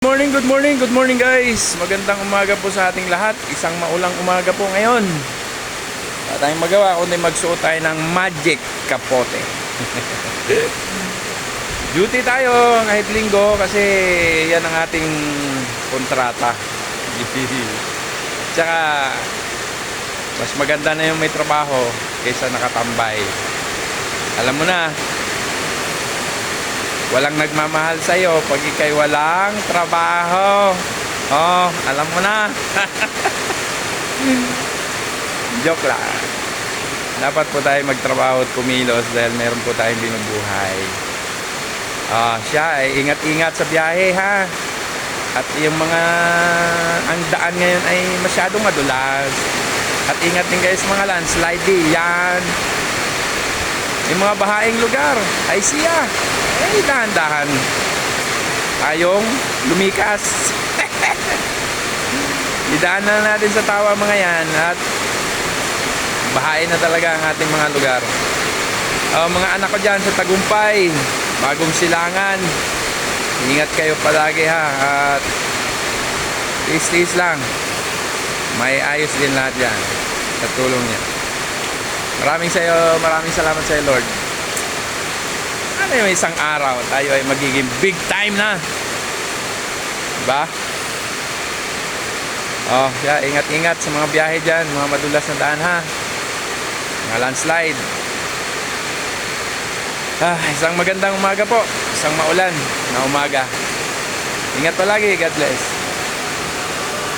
Good morning guys. Magandang umaga po sa ating lahat. Isang maulang umaga po ngayon. Wala tayong magawa kundi magsuot tayo ng magic kapote. Duty tayo kahit linggo kasi yan ang ating kontrata. Tsaka mas maganda na yung may trabaho kaysa nakatambay. Alam mo na, walang nagmamahal sa'yo pag ikay walang trabaho. Oh, alam mo na. Joke lang. Dapat po tayo magtrabaho at kumilos dahil meron po tayong binubuhay. Siya ay ingat-ingat sa biyahe ha. At yung mga ang daan ngayon ay masyadong madulas. At ingat din guys mga landslide yan. Yung mga bahaing lugar ay siya. Dahan-dahan tayong lumikas. Idaan na natin sa tawa mga yan at bahain na talaga ang ating mga lugar. Mga anak ko dyan sa Tagumpay, Bagong Silangan, ingat kayo palagi ha at tiis-tiis lang, may ayos din lahat yan sa tulong niya. Maraming salamat sa iyo Lord. Ano yung isang araw tayo ay magiging big time na, diba? Ingat-ingat sa mga biyahe dyan, mga madulas na daan ha, mga landslide. Isang magandang umaga po, isang maulan na umaga. Ingat palagi, God bless.